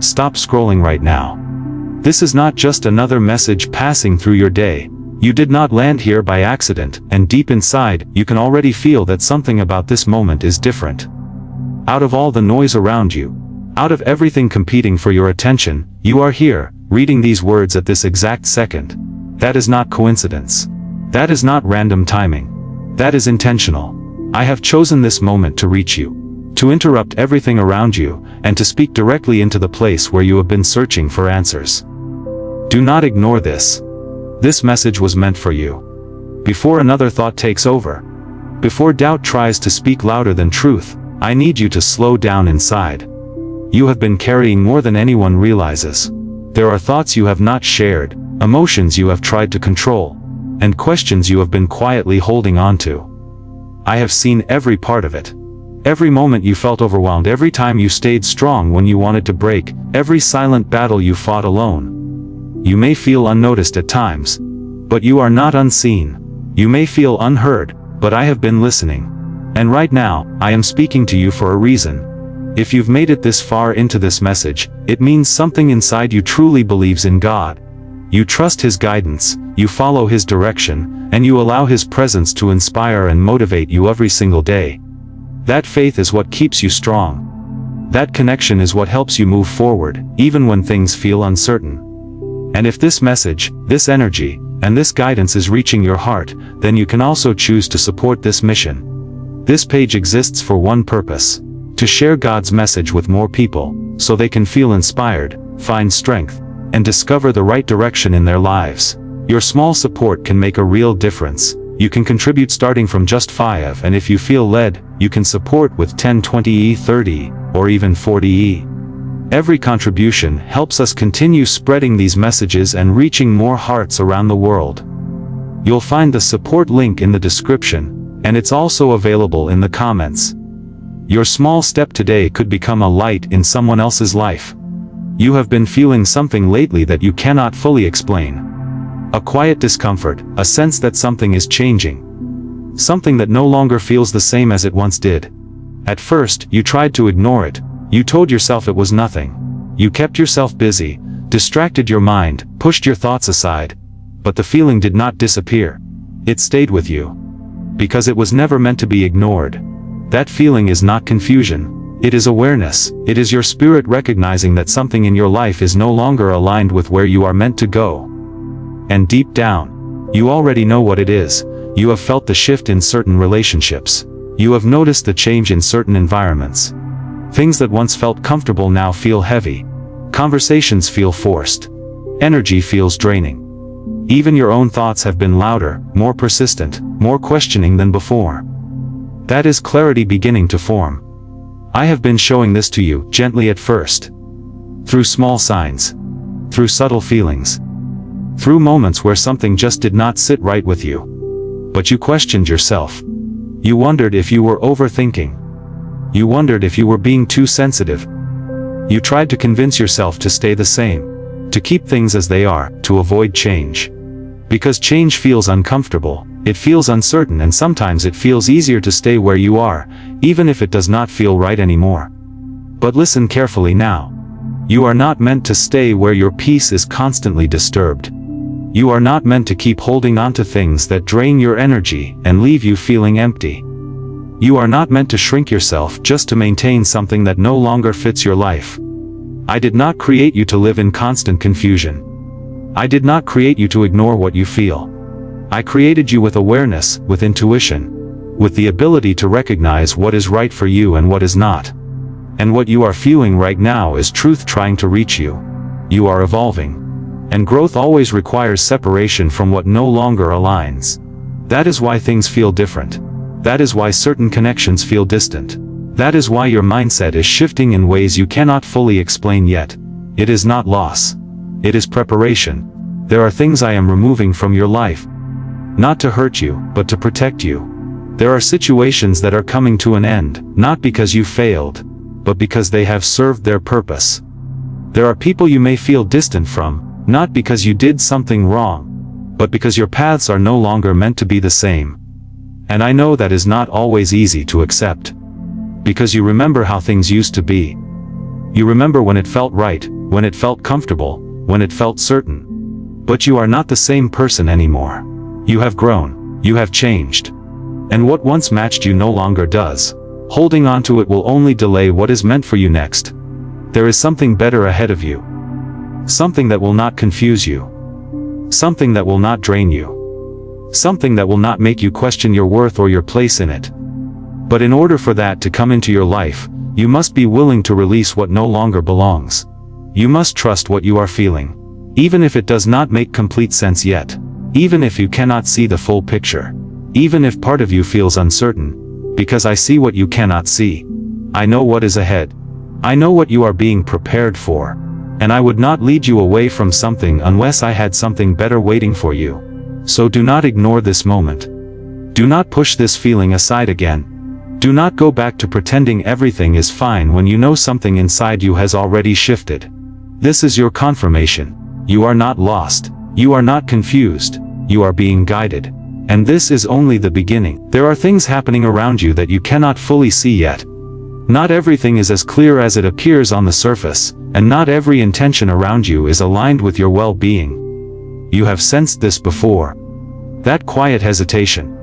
stop scrolling right now. This is not just another message passing through your day. You did not land here by accident, and deep inside, you can already feel that something about this moment is different. Out of all the noise around you, out of everything competing for your attention, you are here, reading these words at this exact second. That is not coincidence. That is not random timing. That is intentional. I have chosen this moment to reach you, to interrupt everything around you, and to speak directly into the place where you have been searching for answers. Do not ignore this. This message was meant for you. Before another thought takes over, before doubt tries to speak louder than truth, I need you to slow down inside. You have been carrying more than anyone realizes. There are thoughts you have not shared, emotions you have tried to control, and questions you have been quietly holding on to. I have seen every part of it. Every moment you felt overwhelmed, every time you stayed strong when you wanted to break, every silent battle you fought alone. You may feel unnoticed at times, but you are not unseen. You may feel unheard, but I have been listening. And right now, I am speaking to you for a reason. If you've made it this far into this message, it means something inside you truly believes in God. You trust His guidance, you follow His direction, and you allow His presence to inspire and motivate you every single day. That faith is what keeps you strong. That connection is what helps you move forward, even when things feel uncertain. And if this message, this energy, and this guidance is reaching your heart, then you can also choose to support this mission. This page exists for one purpose: to share God's message with more people, so they can feel inspired, find strength, and discover the right direction in their lives. Your small support can make a real difference. You can contribute starting from just $5, and if you feel led, you can support with 10, 20, 30, or even 40. Every contribution helps us continue spreading these messages and reaching more hearts around the world. You'll find the support link in the description, and it's also available in the comments. Your small step today could become a light in someone else's life. You have been feeling something lately that you cannot fully explain. A quiet discomfort, a sense that something is changing. Something that no longer feels the same as it once did. At first, you tried to ignore it. You told yourself it was nothing. You kept yourself busy, distracted your mind, pushed your thoughts aside. But the feeling did not disappear. It stayed with you. Because it was never meant to be ignored. That feeling is not confusion. It is awareness. It is your spirit recognizing that something in your life is no longer aligned with where you are meant to go. And deep down, you already know what it is. You have felt the shift in certain relationships. You have noticed the change in certain environments. Things that once felt comfortable now feel heavy. Conversations feel forced. Energy feels draining. Even your own thoughts have been louder, more persistent, more questioning than before. That is clarity beginning to form. I have been showing this to you, gently at first. Through small signs. Through subtle feelings. Through moments where something just did not sit right with you. But you questioned yourself. You wondered if you were overthinking. You wondered if you were being too sensitive. You tried to convince yourself to stay the same, to keep things as they are, to avoid change. Because change feels uncomfortable, it feels uncertain, and sometimes it feels easier to stay where you are, even if it does not feel right anymore. But listen carefully now. You are not meant to stay where your peace is constantly disturbed. You are not meant to keep holding on to things that drain your energy and leave you feeling empty. You are not meant to shrink yourself just to maintain something that no longer fits your life. I did not create you to live in constant confusion. I did not create you to ignore what you feel. I created you with awareness, with intuition, with the ability to recognize what is right for you and what is not. And what you are feeling right now is truth trying to reach you. You are evolving. And growth always requires separation from what no longer aligns. That is why things feel different. That is why certain connections feel distant. That is why your mindset is shifting in ways you cannot fully explain yet. It is not loss. It is preparation. There are things I am removing from your life. Not to hurt you, but to protect you. There are situations that are coming to an end, not because you failed, but because they have served their purpose. There are people you may feel distant from, not because you did something wrong, but because your paths are no longer meant to be the same. And I know that is not always easy to accept. Because you remember how things used to be. You remember when it felt right, when it felt comfortable, when it felt certain. But you are not the same person anymore. You have grown, you have changed. And what once matched you no longer does. Holding on to it will only delay what is meant for you next. There is something better ahead of you. Something that will not confuse you. Something that will not drain you. Something that will not make you question your worth or your place in it. But in order for that to come into your life, you must be willing to release what no longer belongs. You must trust what you are feeling. Even if it does not make complete sense yet. Even if you cannot see the full picture. Even if part of you feels uncertain. Because I see what you cannot see. I know what is ahead. I know what you are being prepared for. And I would not lead you away from something unless I had something better waiting for you. So do not ignore this moment. Do not push this feeling aside again. Do not go back to pretending everything is fine when you know something inside you has already shifted. This is your confirmation. You are not lost. You are not confused. You are being guided. And this is only the beginning. There are things happening around you that you cannot fully see yet. Not everything is as clear as it appears on the surface, and not every intention around you is aligned with your well-being. You have sensed this before. That quiet hesitation.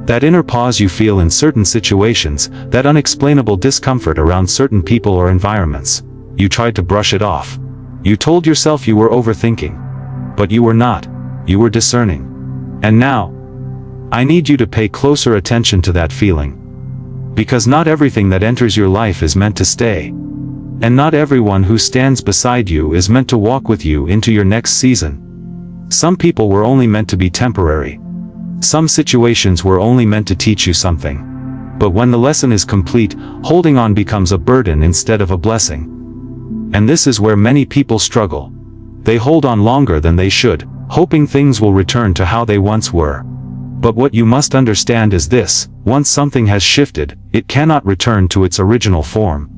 That inner pause you feel in certain situations, that unexplainable discomfort around certain people or environments. You tried to brush it off. You told yourself you were overthinking. But you were not. You were discerning. And now, I need you to pay closer attention to that feeling. Because not everything that enters your life is meant to stay. And not everyone who stands beside you is meant to walk with you into your next season. Some people were only meant to be temporary. Some situations were only meant to teach you something. But when the lesson is complete, holding on becomes a burden instead of a blessing. And this is where many people struggle. They hold on longer than they should, hoping things will return to how they once were. But what you must understand is this: once something has shifted, it cannot return to its original form.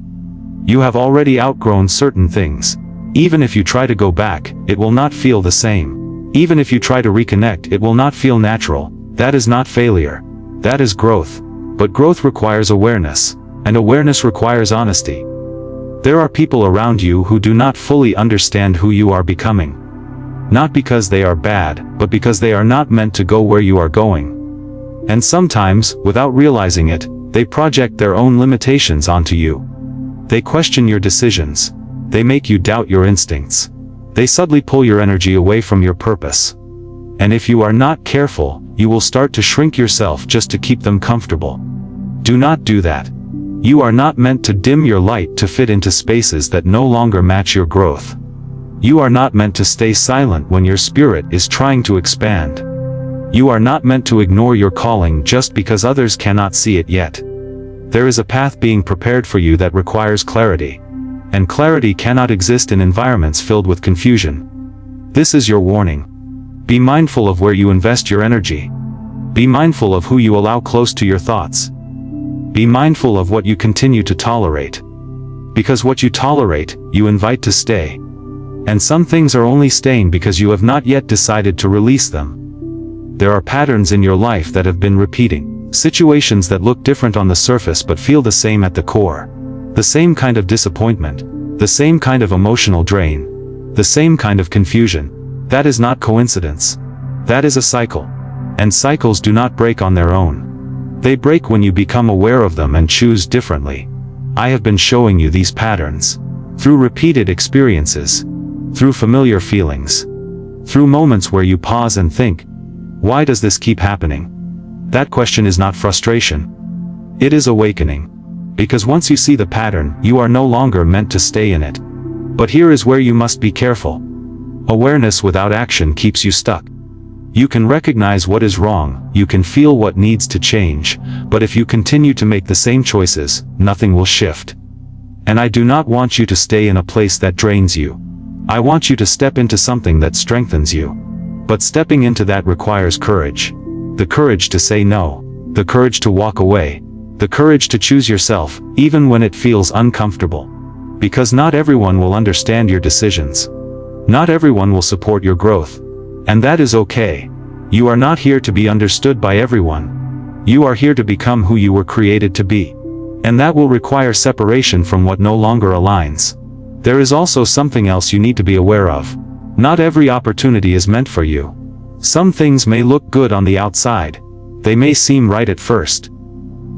You have already outgrown certain things. Even if you try to go back, it will not feel the same. Even if you try to reconnect, it will not feel natural. That is not failure. That is growth. But growth requires awareness. And awareness requires honesty. There are people around you who do not fully understand who you are becoming. Not because they are bad, but because they are not meant to go where you are going. And sometimes, without realizing it, they project their own limitations onto you. They question your decisions. They make you doubt your instincts. They subtly pull your energy away from your purpose. And if you are not careful, you will start to shrink yourself just to keep them comfortable. Do not do that. You are not meant to dim your light to fit into spaces that no longer match your growth. You are not meant to stay silent when your spirit is trying to expand. You are not meant to ignore your calling just because others cannot see it yet. There is a path being prepared for you that requires clarity. And clarity cannot exist in environments filled with confusion. This is your warning. Be mindful of where you invest your energy. Be mindful of who you allow close to your thoughts. Be mindful of what you continue to tolerate. Because what you tolerate, you invite to stay. And some things are only staying because you have not yet decided to release them. There are patterns in your life that have been repeating. Situations that look different on the surface but feel the same at the core. The same kind of disappointment. The same kind of emotional drain. The same kind of confusion. That is not coincidence. That is a cycle. And cycles do not break on their own. They break when you become aware of them and choose differently. I have been showing you these patterns. Through repeated experiences. Through familiar feelings. Through moments where you pause and think, why does this keep happening? That question is not frustration. It is awakening. Because once you see the pattern, you are no longer meant to stay in it. But here is where you must be careful. Awareness without action keeps you stuck. You can recognize what is wrong, you can feel what needs to change, but if you continue to make the same choices, nothing will shift. And I do not want you to stay in a place that drains you. I want you to step into something that strengthens you. But stepping into that requires courage. The courage to say no. The courage to walk away. The courage to choose yourself, even when it feels uncomfortable. Because not everyone will understand your decisions. Not everyone will support your growth. And that is okay. You are not here to be understood by everyone. You are here to become who you were created to be. And that will require separation from what no longer aligns. There is also something else you need to be aware of. Not every opportunity is meant for you. Some things may look good on the outside. They may seem right at first.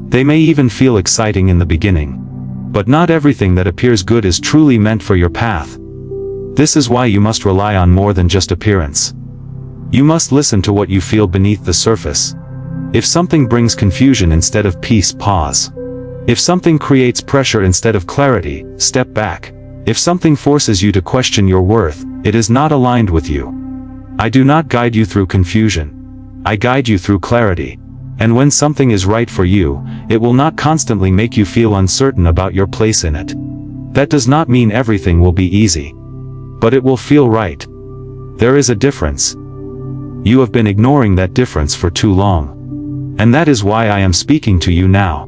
They may even feel exciting in the beginning. But not everything that appears good is truly meant for your path. This is why you must rely on more than just appearance. You must listen to what you feel beneath the surface. If something brings confusion instead of peace, pause. If something creates pressure instead of clarity, step back. If something forces you to question your worth, it is not aligned with you. I do not guide you through confusion. I guide you through clarity. And when something is right for you, it will not constantly make you feel uncertain about your place in it. That does not mean everything will be easy. But it will feel right. There is a difference. You have been ignoring that difference for too long. And that is why I am speaking to you now.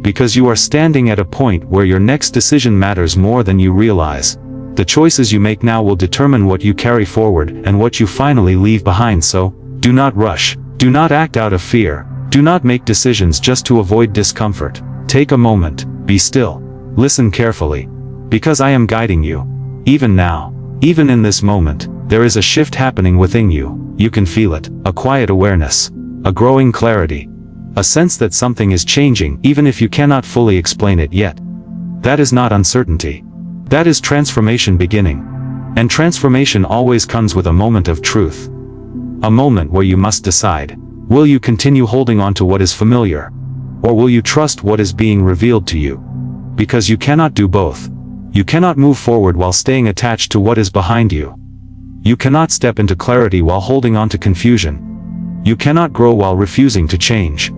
Because you are standing at a point where your next decision matters more than you realize. The choices you make now will determine what you carry forward and what you finally leave behind, so do not rush. Do not act out of fear. Do not make decisions just to avoid discomfort. Take a moment, be still, listen carefully. Because I am guiding you. Even now, even in this moment, there is a shift happening within you. You can feel it, a quiet awareness, a growing clarity. A sense that something is changing even if you cannot fully explain it yet. That is not uncertainty. That is transformation beginning. And transformation always comes with a moment of truth. A moment where you must decide, will you continue holding on to what is familiar? Or will you trust what is being revealed to you? Because you cannot do both. You cannot move forward while staying attached to what is behind you. You cannot step into clarity while holding on to confusion. You cannot grow while refusing to change.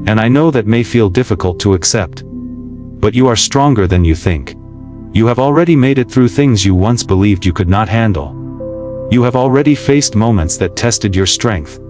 And I know that may feel difficult to accept. But you are stronger than you think. You have already made it through things you once believed you could not handle. You have already faced moments that tested your strength.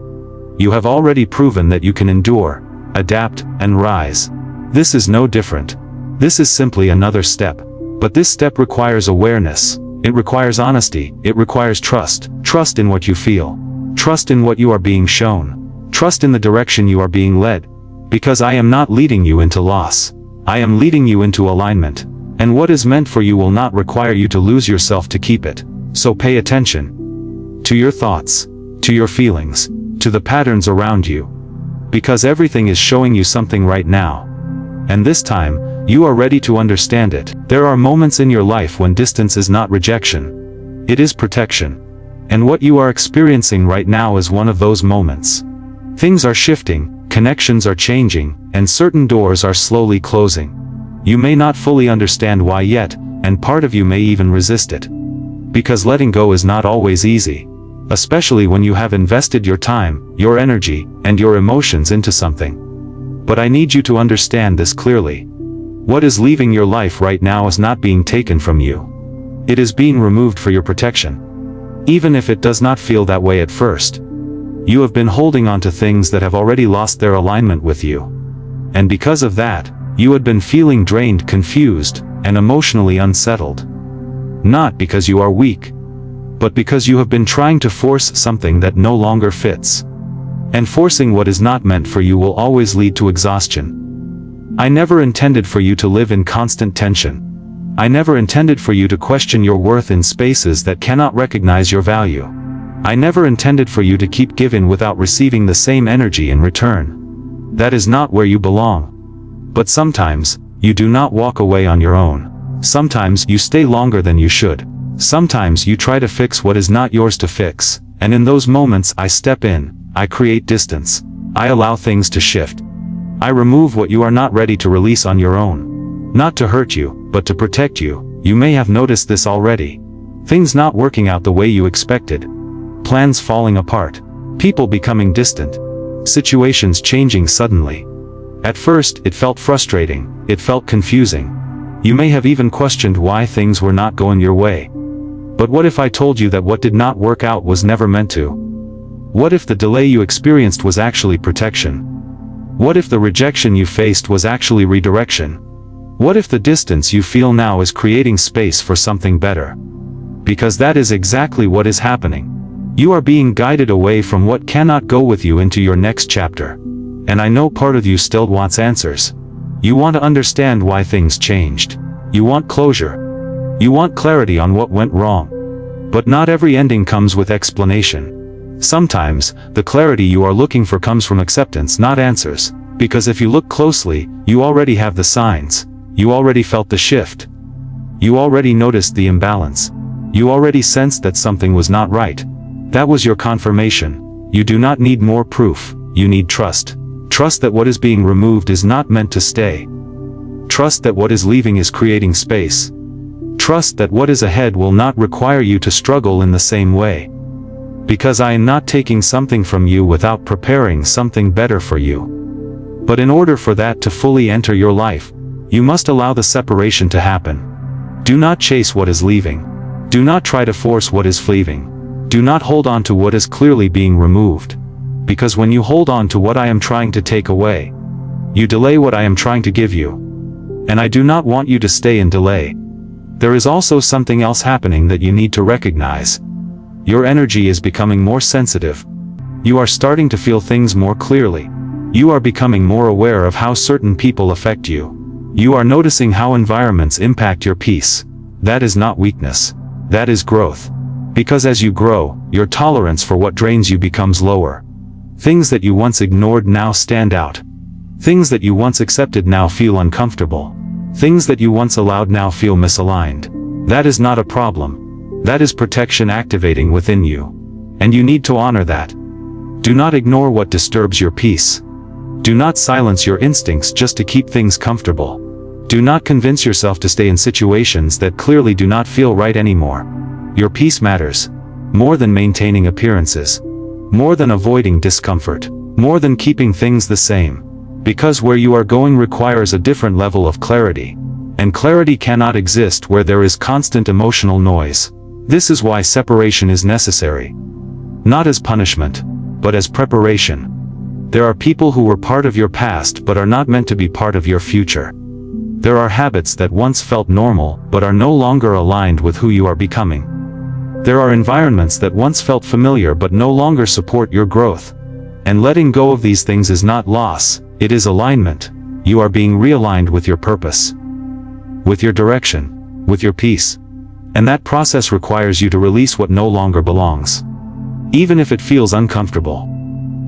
You have already proven that you can endure, adapt, and rise. This is no different. This is simply another step. But this step requires awareness. It requires honesty. It requires trust. Trust in what you feel. Trust in what you are being shown. Trust in the direction you are being led. Because I am not leading you into loss. I am leading you into alignment. And what is meant for you will not require you to lose yourself to keep it. So pay attention to your thoughts, to your feelings, to the patterns around you. Because everything is showing you something right now. And this time, you are ready to understand it. There are moments in your life when distance is not rejection. It is protection. And what you are experiencing right now is one of those moments. Things are shifting. Connections are changing, and certain doors are slowly closing. You may not fully understand why yet, and part of you may even resist it. Because letting go is not always easy. Especially when you have invested your time, your energy, and your emotions into something. But I need you to understand this clearly. What is leaving your life right now is not being taken from you. It is being removed for your protection. Even if it does not feel that way at first. You have been holding on to things that have already lost their alignment with you. And because of that, you had been feeling drained, confused, and emotionally unsettled. Not because you are weak, but because you have been trying to force something that no longer fits. And forcing what is not meant for you will always lead to exhaustion. I never intended for you to live in constant tension. I never intended for you to question your worth in spaces that cannot recognize your value. I never intended for you to keep giving without receiving the same energy in return. That is not where you belong. But sometimes, you do not walk away on your own. Sometimes you stay longer than you should. Sometimes you try to fix what is not yours to fix, and in those moments I step in, I create distance. I allow things to shift. I remove what you are not ready to release on your own. Not to hurt you, but to protect you. You may have noticed this already. Things not working out the way you expected. Plans falling apart. People becoming distant. Situations changing suddenly. At first, it felt frustrating. It felt confusing. You may have even questioned why things were not going your way. But what if I told you that what did not work out was never meant to? What if the delay you experienced was actually protection? What if the rejection you faced was actually redirection? What if the distance you feel now is creating space for something better? Because that is exactly what is happening. You are being guided away from what cannot go with you into your next chapter. And I know part of you still wants answers. You want to understand why things changed. You want closure. You want clarity on what went wrong. But not every ending comes with explanation. Sometimes, the clarity you are looking for comes from acceptance, not answers. Because if you look closely, you already have the signs. You already felt the shift. You already noticed the imbalance. You already sensed that something was not right. That was your confirmation. You do not need more proof. You need trust. Trust that what is being removed is not meant to stay. Trust that what is leaving is creating space. Trust that what is ahead will not require you to struggle in the same way. Because I am not taking something from you without preparing something better for you. But in order for that to fully enter your life, you must allow the separation to happen. Do not chase what is leaving. Do not try to force what is fleeting. Do not hold on to what is clearly being removed. Because when you hold on to what I am trying to take away, you delay what I am trying to give you. And I do not want you to stay in delay. There is also something else happening that you need to recognize. Your energy is becoming more sensitive. You are starting to feel things more clearly. You are becoming more aware of how certain people affect you. You are noticing how environments impact your peace. That is not weakness. That is growth. Because as you grow, your tolerance for what drains you becomes lower. Things that you once ignored now stand out. Things that you once accepted now feel uncomfortable. Things that you once allowed now feel misaligned. That is not a problem. That is protection activating within you. And you need to honor that. Do not ignore what disturbs your peace. Do not silence your instincts just to keep things comfortable. Do not convince yourself to stay in situations that clearly do not feel right anymore. Your peace matters. More than maintaining appearances. More than avoiding discomfort. More than keeping things the same. Because where you are going requires a different level of clarity. And clarity cannot exist where there is constant emotional noise. This is why separation is necessary. Not as punishment, but as preparation. There are people who were part of your past but are not meant to be part of your future. There are habits that once felt normal but are no longer aligned with who you are becoming. There are environments that once felt familiar but no longer support your growth. And letting go of these things is not loss, it is alignment. You are being realigned with your purpose, with your direction, with your peace. And that process requires you to release what no longer belongs. Even if it feels uncomfortable.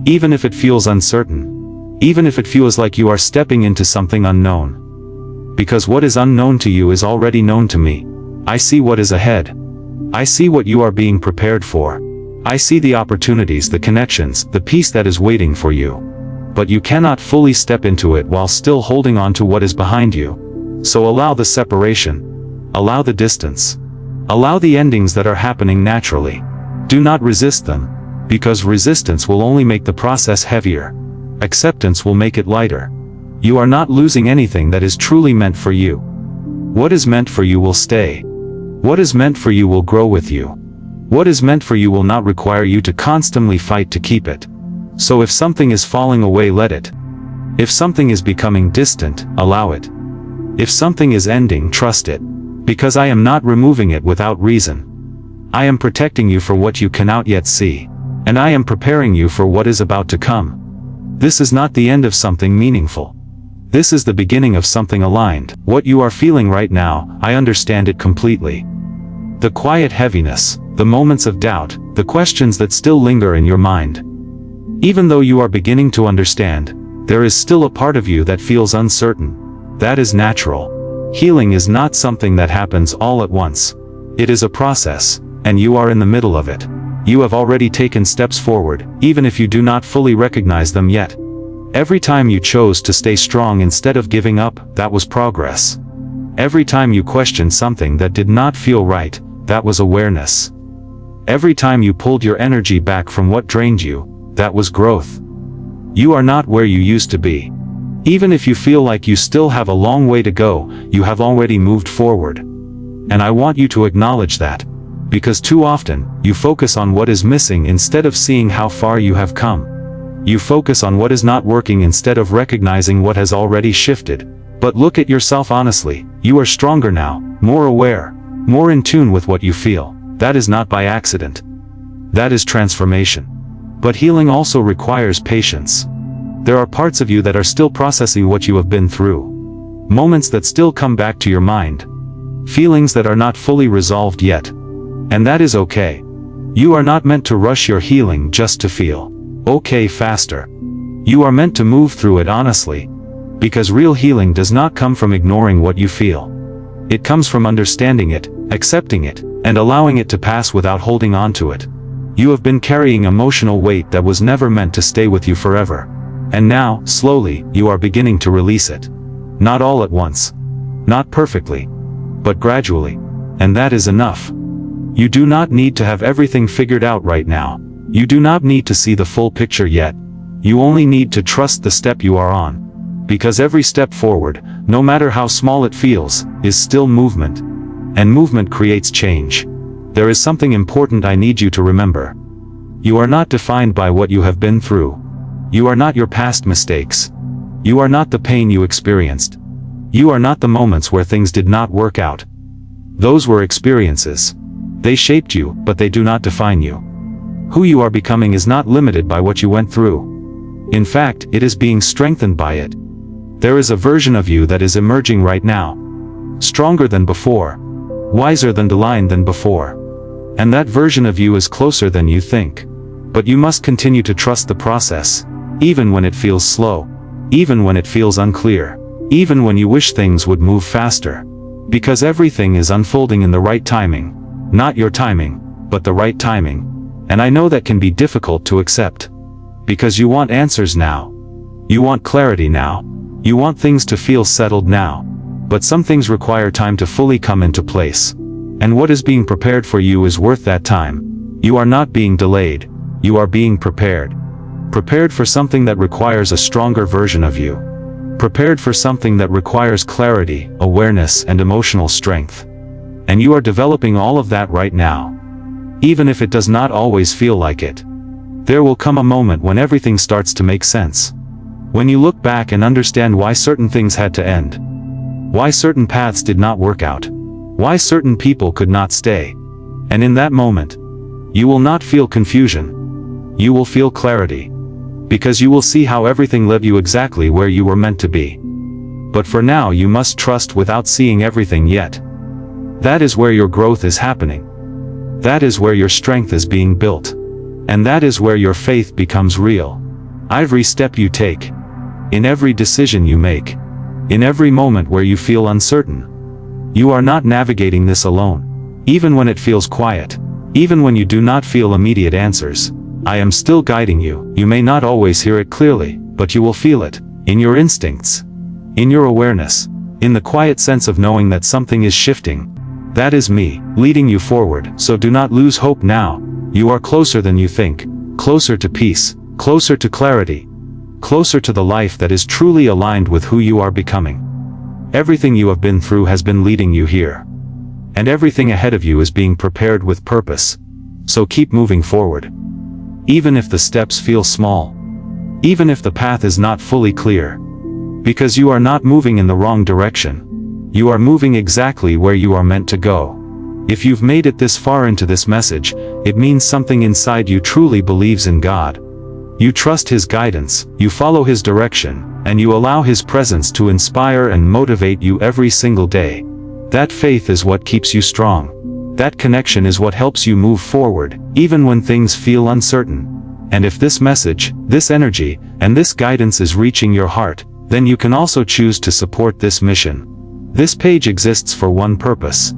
Even if it feels uncertain. Even if it feels like you are stepping into something unknown. Because what is unknown to you is already known to me. I see what is ahead. I see what you are being prepared for. I see the opportunities, the connections, the peace that is waiting for you. But you cannot fully step into it while still holding on to what is behind you. So allow the separation. Allow the distance. Allow the endings that are happening naturally. Do not resist them. Because resistance will only make the process heavier. Acceptance will make it lighter. You are not losing anything that is truly meant for you. What is meant for you will stay. What is meant for you will grow with you. What is meant for you will not require you to constantly fight to keep it. So if something is falling away, let it. If something is becoming distant, allow it. If something is ending, trust it. Because I am not removing it without reason. I am protecting you for what you cannot yet see. And I am preparing you for what is about to come. This is not the end of something meaningful. This is the beginning of something aligned. What you are feeling right now, I understand it completely. The quiet heaviness, the moments of doubt, the questions that still linger in your mind. Even though you are beginning to understand, there is still a part of you that feels uncertain. That is natural. Healing is not something that happens all at once. It is a process, and you are in the middle of it. You have already taken steps forward, even if you do not fully recognize them yet. Every time you chose to stay strong instead of giving up, that was progress. Every time you questioned something that did not feel right, that was awareness. Every time you pulled your energy back from what drained you, that was growth. You are not where you used to be. Even if you feel like you still have a long way to go, you have already moved forward. And I want you to acknowledge that. Because too often, you focus on what is missing instead of seeing how far you have come. You focus on what is not working instead of recognizing what has already shifted. But look at yourself honestly. You are stronger now, more aware, more in tune with what you feel. That is not by accident. That is transformation. But healing also requires patience. There are parts of you that are still processing what you have been through. Moments that still come back to your mind. feelings that are not fully resolved yet. And that is okay. You are not meant to rush your healing just to feel okay faster. You are meant to move through it honestly. Because real healing does not come from ignoring what you feel. It comes from understanding it, accepting it, and allowing it to pass without holding on to it. You have been carrying emotional weight that was never meant to stay with you forever. And now, slowly, you are beginning to release it. Not all at once. Not perfectly. But gradually. And that is enough. You do not need to have everything figured out right now. You do not need to see the full picture yet. You only need to trust the step you are on. Because every step forward, no matter how small it feels, is still movement. And movement creates change. There is something important I need you to remember. You are not defined by what you have been through. You are not your past mistakes. You are not the pain you experienced. You are not the moments where things did not work out. Those were experiences. They shaped you, but they do not define you. Who you are becoming is not limited by what you went through. In fact, it is being strengthened by it. There is a version of you that is emerging right now. Stronger than before. Wiser than aligned than before. And that version of you is closer than you think. But you must continue to trust the process. Even when it feels slow. Even when it feels unclear. Even when you wish things would move faster. Because everything is unfolding in the right timing. Not your timing, but the right timing. And I know that can be difficult to accept. Because you want answers now. You want clarity now. You want things to feel settled now. But some things require time to fully come into place. And what is being prepared for you is worth that time. You are not being delayed. You are being prepared. Prepared for something that requires a stronger version of you. Prepared for something that requires clarity, awareness, and emotional strength. And you are developing all of that right now. Even if it does not always feel like it. There will come a moment when everything starts to make sense. When you look back and understand why certain things had to end. Why certain paths did not work out. Why certain people could not stay. And in that moment, you will not feel confusion. You will feel clarity. Because you will see how everything led you exactly where you were meant to be. But for now you must trust without seeing everything yet. That is where your growth is happening. That is where your strength is being built. And that is where your faith becomes real. Every step you take. In every decision you make. In every moment where you feel uncertain. You are not navigating this alone. Even when it feels quiet. Even when you do not feel immediate answers. I am still guiding you. You may not always hear it clearly, but you will feel it. In your instincts. In your awareness. In the quiet sense of knowing that something is shifting. That is me, leading you forward. So do not lose hope now. You are closer than you think. Closer to peace. Closer to clarity. Closer to the life that is truly aligned with who you are becoming. Everything you have been through has been leading you here. And everything ahead of you is being prepared with purpose. So keep moving forward. Even if the steps feel small. Even if the path is not fully clear. Because you are not moving in the wrong direction. You are moving exactly where you are meant to go. If you've made it this far into this message, it means something inside you truly believes in God. You trust His guidance, you follow His direction, and you allow His presence to inspire and motivate you every single day. That faith is what keeps you strong. That connection is what helps you move forward, even when things feel uncertain. And if this message, this energy, and this guidance is reaching your heart, then you can also choose to support this mission. This page exists for one purpose.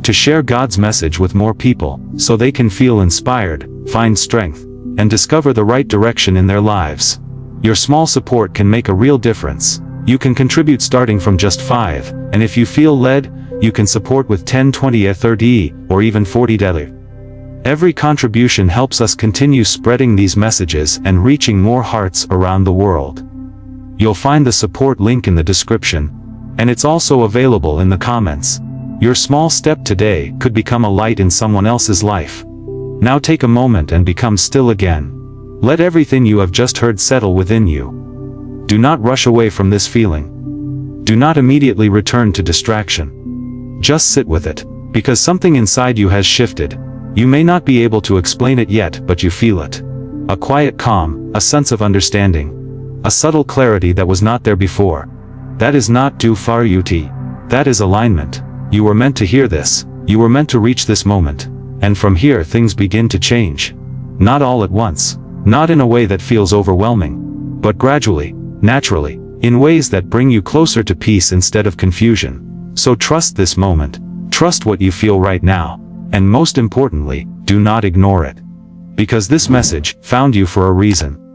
To share God's message with more people, so they can feel inspired, find strength, and discover the right direction in their lives. Your small support can make a real difference. You can contribute starting from just $5, and if you feel led, you can support with 10, 20, 30, or even $40. Every contribution helps us continue spreading these messages and reaching more hearts around the world. You'll find the support link in the description, and it's also available in the comments. Your small step today could become a light in someone else's life. Now take a moment and become still again. Let everything you have just heard settle within you. Do not rush away from this feeling. Do not immediately return to distraction. Just sit with it, because something inside you has shifted. You may not be able to explain it yet, but you feel it. A quiet calm, a sense of understanding. A subtle clarity that was not there before. That is not do far ut. That is alignment. You were meant to hear this. You were meant to reach this moment. And from here things begin to change. Not all at once. Not in a way that feels overwhelming. But gradually, naturally, in ways that bring you closer to peace instead of confusion. So trust this moment. Trust what you feel right now. And most importantly, do not ignore it. Because this message found you for a reason.